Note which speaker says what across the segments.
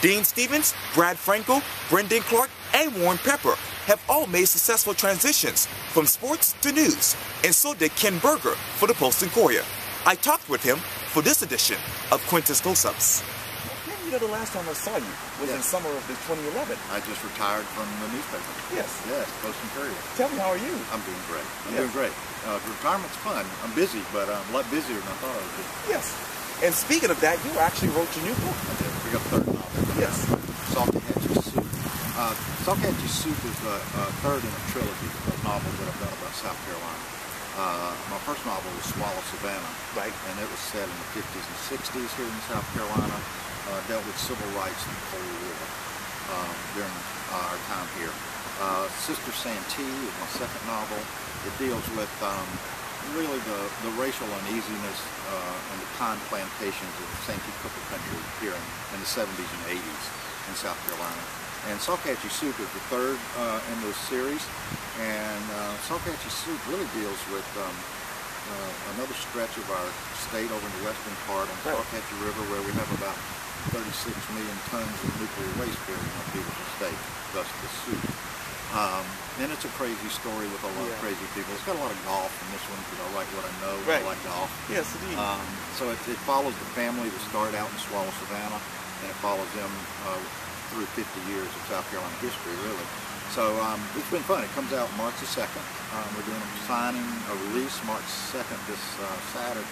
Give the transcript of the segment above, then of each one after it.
Speaker 1: Dean Stevens, Brad Franko, Brendan Clark, and Warren Pepper have all made successful transitions from sports to news, and so did Ken Berger for the Post and Courier. I talked with him for this edition of Quintin's Close-Ups. You know, the last time I saw you was in summer of 2011.
Speaker 2: I just retired from the newspaper.
Speaker 1: Yes.
Speaker 2: Yes, Post and Courier.
Speaker 1: Tell me, how are you?
Speaker 2: I'm doing great. I'm doing great. Retirement's fun. I'm busy, but I'm a lot busier than I thought I would be.
Speaker 1: Yes. And speaking of that, you actually wrote your new book.
Speaker 2: I did. We got the third novel.
Speaker 1: Yes.
Speaker 2: Salthatchee Soup. Salthatchee Soup is the third in a trilogy of novels that I've done about South Carolina. My first novel was Swallow Savannah.
Speaker 1: Right.
Speaker 2: And it was set in the 50s and 60s here in South Carolina. Dealt with civil rights in the Cold War during our time here. Sister Santee is my second novel. It deals with really the racial uneasiness and the pine plantations of Santee Cooper country here in the 70s and 80s in South Carolina. And Salthatchee Soup is the third in this series. And Salthatchee Soup really deals with another stretch of our state over in the western part on the Salthatchee River, where we have about 36 million tons of nuclear waste buried in our beautiful state, thus the soup. And it's a crazy story with a lot of crazy people. It's got a lot of golf in this one because I like what I know. I like golf.
Speaker 1: Yes, indeed.
Speaker 2: So it follows the family that started out in Swallow Savannah, and it follows them through 50 years of South Carolina history, really. So it's been fun. It comes out March the 2nd. We're doing a signing, a release March 2nd this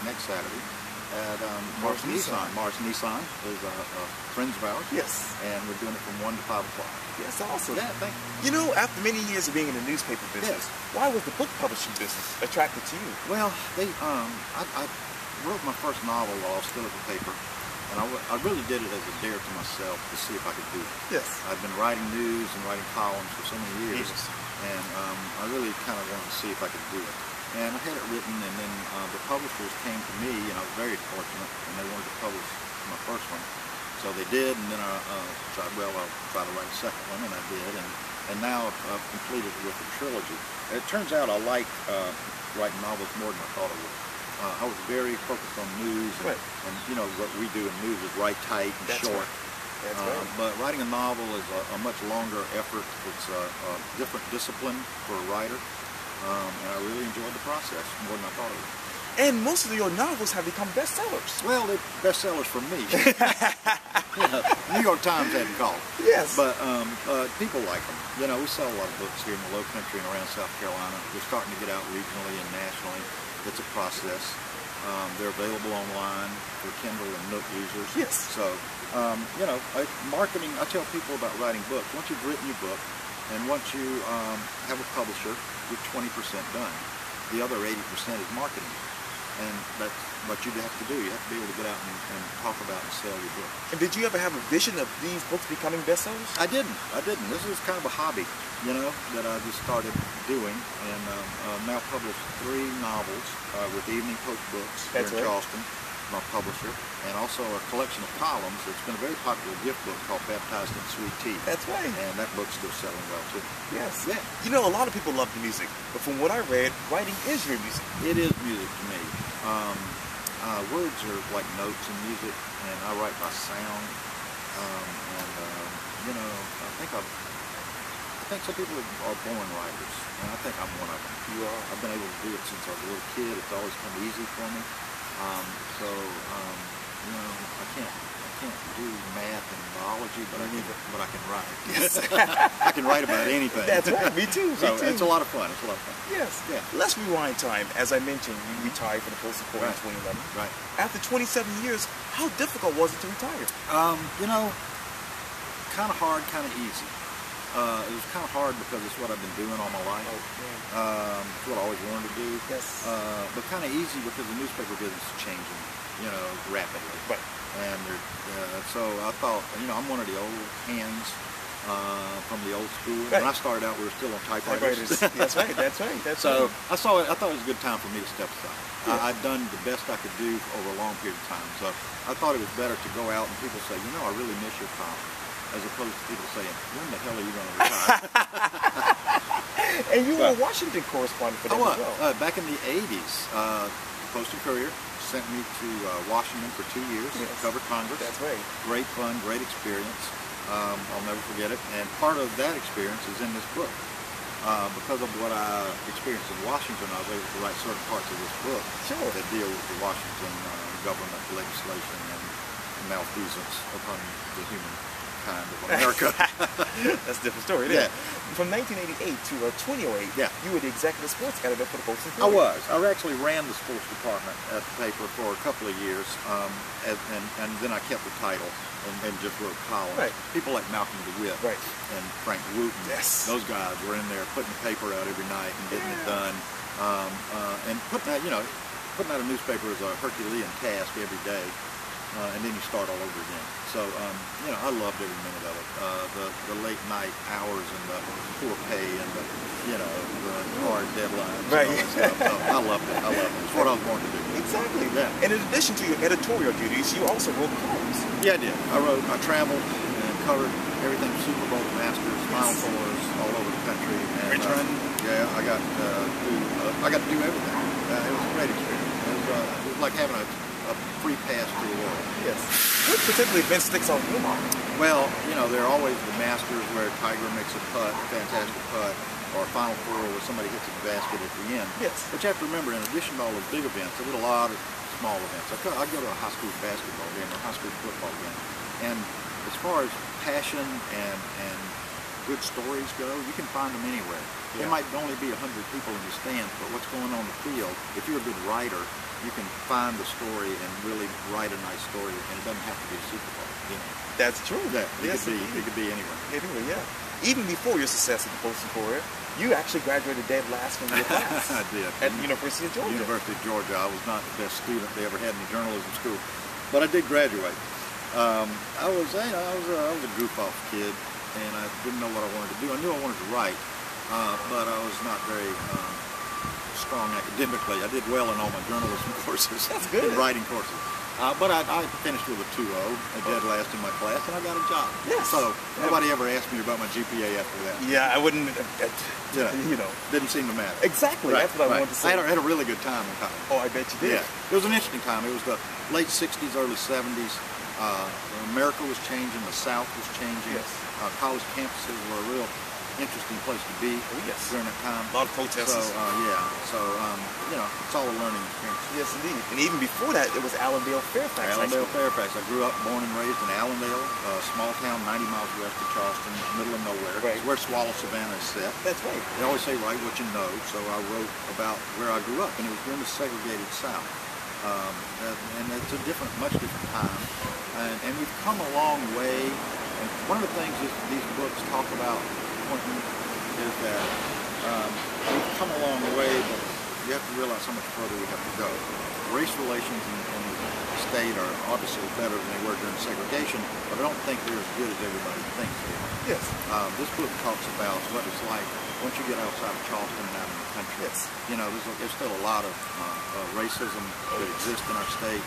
Speaker 2: next Saturday. At Mars Nissan. Mars Nissan is friends of ours.
Speaker 1: Yes.
Speaker 2: And we're doing it from 1 to 5 o'clock.
Speaker 1: Yes, awesome.
Speaker 2: Yeah, thank
Speaker 1: You
Speaker 2: you.
Speaker 1: know, after many years of being in the newspaper business, why was the book publishing business attracted to you?
Speaker 2: Well, I wrote my first novel while I was still at the paper, and I really did it as a dare to myself to see if I could do it.
Speaker 1: Yes.
Speaker 2: I've been writing news and writing columns for so many years, and I really kind of wanted to see if I could do it. And I had it written, and then the publishers came to me, and I was very fortunate, and they wanted to publish my first one. So they did, and then I tried, well, I'll try to write a second one, and I did, and now I've completed it with a trilogy. And it turns out I like writing novels more than I thought I would. I was very focused on news, and you know, what we do in news is write tight and short.
Speaker 1: That's right.
Speaker 2: But writing a novel is a much longer effort. It's a different discipline for a writer. And I really enjoyed the process more than I thought it would.
Speaker 1: And most of your novels have become bestsellers.
Speaker 2: Well, they're bestsellers for me. You know, New York Times hadn't called.
Speaker 1: Yes.
Speaker 2: But people like them. You know, we sell a lot of books here in the Low Country and around South Carolina. They're starting to get out regionally and nationally. It's a process. They're available online for Kindle and Nook users.
Speaker 1: Yes.
Speaker 2: So, you know, marketing, I tell people about writing books. Once you've written your book, and once you have a publisher, you're 20% done. The other 80% is marketing. And that's what you have to do. You have to be able to get out and talk about and sell your book.
Speaker 1: And did you ever have a vision of these books becoming bestsellers?
Speaker 2: I didn't. This is kind of a hobby, you know, that I just started doing. And now published 3 novels with Evening Post Books here in Charleston, my publisher, and also a collection of columns. It's been a very popular gift book called Baptized in Sweet Tea.
Speaker 1: That's right.
Speaker 2: And that book's still selling well, too.
Speaker 1: Yes.
Speaker 2: Yeah.
Speaker 1: You know, a lot of people love the music, but from what I read, writing is your music.
Speaker 2: It is music to me. Words are like notes in music, and I write by sound. You know, I think some people are born writers, and I think I'm one of them.
Speaker 1: You are.
Speaker 2: I've been able to do it since I was a little kid. It's always come easy for me. You know, I can't do math and biology, but I can write.
Speaker 1: Yes.
Speaker 2: I can write about anything.
Speaker 1: That's right. Me too.
Speaker 2: So it's a lot of fun. It's a lot of fun.
Speaker 1: Yes. Yeah. Let's rewind time. As I mentioned, you retired from the Post and Courier in 2011.
Speaker 2: Right.
Speaker 1: After 27 years, how difficult was it to retire?
Speaker 2: You know, kind of hard, kind of easy. It was kind of hard because it's what I've been doing all my life. It's what I always wanted to do.
Speaker 1: Yes.
Speaker 2: But kind of easy because the newspaper business is changing, you know, rapidly.
Speaker 1: Right.
Speaker 2: And so I thought, you know, I'm one of the old hands from the old school. When I started out, we were still on typewriters.
Speaker 1: That's right. That's right.
Speaker 2: So I thought it was a good time for me to step aside. I'd done the best I could do over a long period of time. So I thought it was better to go out and people say, you know, I really miss your column, as opposed to people saying, when the hell are you going to retire?
Speaker 1: And you were a Washington correspondent for them as well.
Speaker 2: Back in the 80s, Post and Courier sent me to Washington for 2 years, covered Congress.
Speaker 1: That's right.
Speaker 2: Great fun, great experience. I'll never forget it. And part of that experience is in this book. Because of what I experienced in Washington, I was able to write certain parts of this book that deal with the Washington government, legislation, and malfeasance upon the human kind of America.
Speaker 1: That's a different story. Yeah. From 1988 to 2008, you were the executive sports editor for the Post and Courier.
Speaker 2: I was. I actually ran the sports department at the paper for a couple of years, and then I kept the title and just wrote columns.
Speaker 1: Right.
Speaker 2: People like Malcolm DeWitt and Frank Wooten, those guys were in there putting the paper out every night and getting it done, and putting out a newspaper is a Herculean task every day. And then you start all over again. So, I loved every minute of it. The late night hours and the poor pay and the hard deadlines.
Speaker 1: Right.
Speaker 2: And all that stuff. So I loved it. It's what I was born to do.
Speaker 1: Exactly.
Speaker 2: Yeah.
Speaker 1: And in addition to your editorial duties, you also wrote columns.
Speaker 2: Yeah, I did. I traveled and covered everything Super Bowl, Masters, Final Fours, all over the country. And, yeah, I got to do everything. It was a great experience. It was like having a free pass to the world.
Speaker 1: Yes. What particular event sticks out in your mind?
Speaker 2: Well, there are always the Masters where Tiger makes a putt, a fantastic putt, or Final Four where somebody hits a basket at the end.
Speaker 1: Yes.
Speaker 2: But you have to remember, in addition to all those big events, I did a lot of small events. I go to a high school basketball game or a high school football game. And as far as passion and good stories go, you can find them anywhere. There might only be 100 people in the stands, but what's going on in the field, if you're a good writer, you can find the story and really write a nice story, and it doesn't have to be a Super Bowl.
Speaker 1: That's true.
Speaker 2: Yeah, it could be anywhere.
Speaker 1: Anyway, yeah. Even before your success at the Post and Courier, you actually graduated dead last from your class.
Speaker 2: I did.
Speaker 1: At the University of Georgia.
Speaker 2: University of Georgia. I was not the best student they ever had in the journalism school, but I did graduate. I was a goof-off kid, and I didn't know what I wanted to do. I knew I wanted to write, but I was not very strong academically. I did well in all my journalism courses.
Speaker 1: That's good.
Speaker 2: And writing courses. But I finished with a 2.0, a dead last in my class, and I got a job.
Speaker 1: Yes.
Speaker 2: So nobody ever asked me about my GPA after that.
Speaker 1: Yeah, I wouldn't,
Speaker 2: Didn't seem to matter.
Speaker 1: Exactly, that's what I wanted to say.
Speaker 2: I had a really good time in college.
Speaker 1: Oh, I bet you did.
Speaker 2: Yeah. It was an interesting time. It was the late 60s, early 70s. America was changing, the South was changing.
Speaker 1: Yes.
Speaker 2: College campuses were a real interesting place to be during that time.
Speaker 1: A lot of protests.
Speaker 2: So, it's all a learning experience.
Speaker 1: Yes, indeed. And even before that, it was Allendale, Fairfax.
Speaker 2: Fairfax. I grew up, born and raised in Allendale, a small town 90 miles west of Charleston, middle of nowhere.
Speaker 1: Right.
Speaker 2: It's where Swallow Savannah is set.
Speaker 1: That's right.
Speaker 2: They always say, write what you know, so I wrote about where I grew up, and it was during the segregated South. And it's a much different time. And we've come a long way. And one of the things that these books talk about, Quintin, is that we've come a long way, but you have to realize how much further we have to go. Race relations in the state are obviously better than they were during segregation, but I don't think they're as good as everybody thinks they are.
Speaker 1: Yes.
Speaker 2: This book talks about what it's like once you get outside of Charleston and out in the country.
Speaker 1: Yes.
Speaker 2: There's still a lot of racism that exists in our state,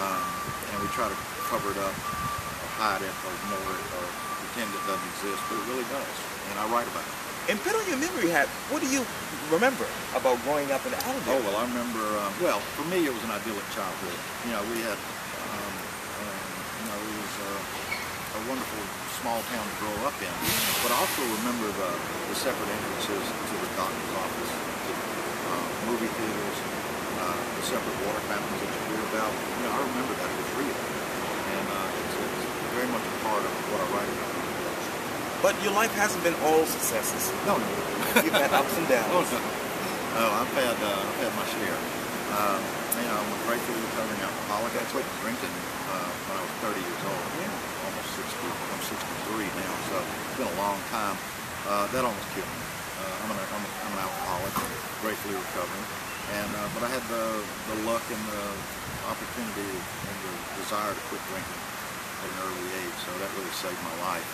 Speaker 2: and we try to cover it up, or hide it, or ignore it, or pretend it doesn't exist, but it really does, and I write about it.
Speaker 1: And put on your memory hat, what do you remember about growing up in Allendale?
Speaker 2: Oh, well, I remember, for me it was an idyllic childhood. We had, it was a wonderful small town to grow up in, but I also remember the separate entrances to the doctor's office, to movie theaters, the separate water fountains that you hear about. I remember that it was real, and it's very much a part of what I write about.
Speaker 1: But your life hasn't been all successes.
Speaker 2: No.
Speaker 1: You've had ups and downs.
Speaker 2: Oh, I've had my share. I'm a gratefully recovering alcoholic. I quit drinking when I was 30 years old.
Speaker 1: Yeah.
Speaker 2: Almost 60. I'm 63 now, so it's been a long time. That almost killed me. I'm an alcoholic, gratefully recovering. But I had the luck and the opportunity and the desire to quit drinking at an early age, so that really saved my life.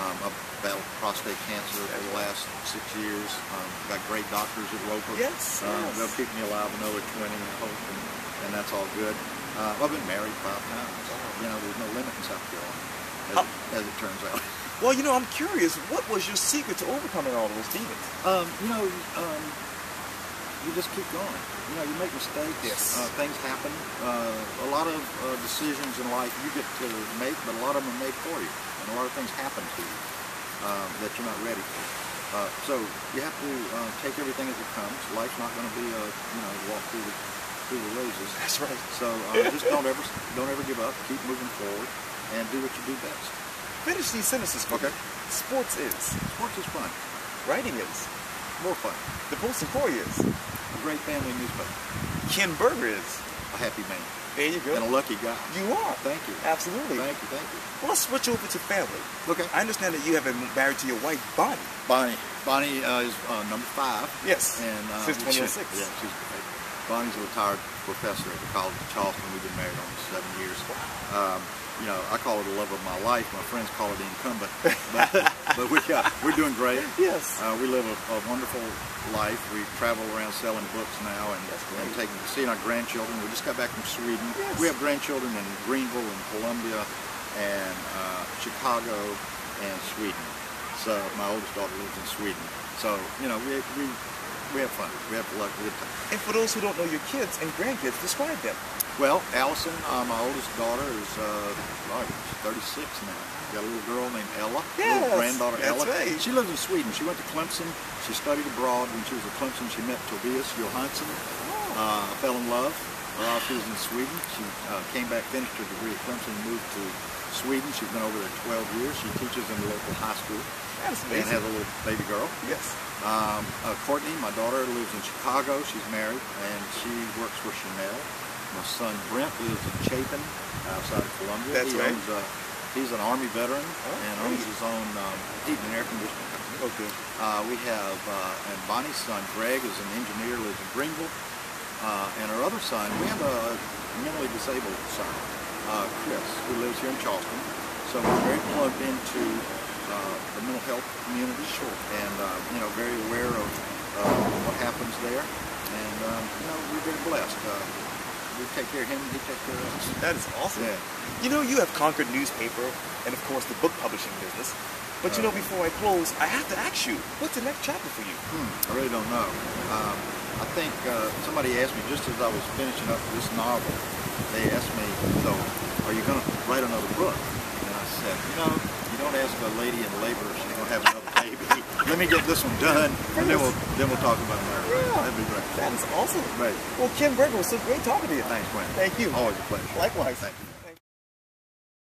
Speaker 2: I've battled prostate cancer for the last 6 years. Got great doctors at Roper.
Speaker 1: Yes.
Speaker 2: They'll keep me alive another 20, I hope, and that's all good. I've been married 5 times. There's no limit in South Carolina, as it turns out.
Speaker 1: Well, I'm curious, what was your secret to overcoming all those demons?
Speaker 2: you just keep going. You know, you make mistakes.
Speaker 1: Yes.
Speaker 2: Things happen. A lot of decisions in life you get to make, but a lot of them are made for you, and a lot of things happen to you that you're not ready for. So you have to take everything as it comes. Life's not going to be a walk through the roses.
Speaker 1: That's right.
Speaker 2: So just don't ever give up. Keep moving forward, and do what you do best.
Speaker 1: Finish these sentences for me. Sports is.
Speaker 2: Sports is fun.
Speaker 1: Writing is.
Speaker 2: More fun.
Speaker 1: The Post and Courier is.
Speaker 2: A great family newspaper.
Speaker 1: Ken Berger is.
Speaker 2: A happy man.
Speaker 1: There you go.
Speaker 2: And a lucky guy.
Speaker 1: You are.
Speaker 2: Thank you.
Speaker 1: Absolutely.
Speaker 2: Thank you, thank you.
Speaker 1: Well, let's switch over to family.
Speaker 2: Okay.
Speaker 1: I understand that you have been married to your wife, Bonnie.
Speaker 2: Bonnie is number 5.
Speaker 1: Yes.
Speaker 2: And
Speaker 1: since 2006.
Speaker 2: Yeah, she's great. Bonnie's a retired professor at the College of Charleston. We've been married almost 7 years. You know, I call it the love of my life. My friends call it the incumbent. But we're doing great.
Speaker 1: Yes.
Speaker 2: We live a wonderful life. We travel around selling books now and seeing our grandchildren. We just got back from Sweden.
Speaker 1: Yes.
Speaker 2: We have grandchildren in Greenville and Columbia and Chicago and Sweden. So my oldest daughter lives in Sweden. So, you know, we have fun. We have a good time.
Speaker 1: And for those who don't know your kids and grandkids, describe them.
Speaker 2: Well, Allison, my oldest daughter, is 36 now. Got a little girl named Ella, little granddaughter Ella.
Speaker 1: Right.
Speaker 2: She lives in Sweden. She went to Clemson. She studied abroad. When she was at Clemson, she met Tobias Johansson. Fell in love while she was in Sweden. She came back, finished her degree at Clemson, and moved to Sweden. She's been over there 12 years. She teaches in the local high school.
Speaker 1: That's amazing.
Speaker 2: And has a little baby girl.
Speaker 1: Yes.
Speaker 2: Courtney, my daughter, lives in Chicago. She's married, and she works for Chanel. My son Brent lives in Chapin, outside of Columbia.
Speaker 1: That's right.
Speaker 2: He's an Army veteran and owns his own heating and air conditioning company.
Speaker 1: Okay.
Speaker 2: We have, and Bonnie's son Greg is an engineer, lives in Greenville. And our other son, we have a mentally disabled son, Chris, who lives here in Charleston. So we're very plugged into the mental health community, and very aware of what happens there. And we're very blessed. We take care of him, and he takes care of us.
Speaker 1: That is awesome.
Speaker 2: Yeah.
Speaker 1: You know, you have conquered newspaper and, of course, the book publishing business. But, you know, before I close, I have to ask you, what's the next chapter for you?
Speaker 2: I really don't know. I think somebody asked me, just as I was finishing up this novel, they asked me, so, are you going to write another book? And I said, you don't ask a lady in labor if she's going to have another baby. Let me get this one done, and then we'll talk about marriage.
Speaker 1: Yeah.
Speaker 2: That'd be great.
Speaker 1: That is awesome.
Speaker 2: Right.
Speaker 1: Well, Ken Berger, it was so great talking to you.
Speaker 2: Thanks, Quintin.
Speaker 1: Thank you.
Speaker 2: Always a pleasure.
Speaker 1: Likewise.
Speaker 2: Thank you.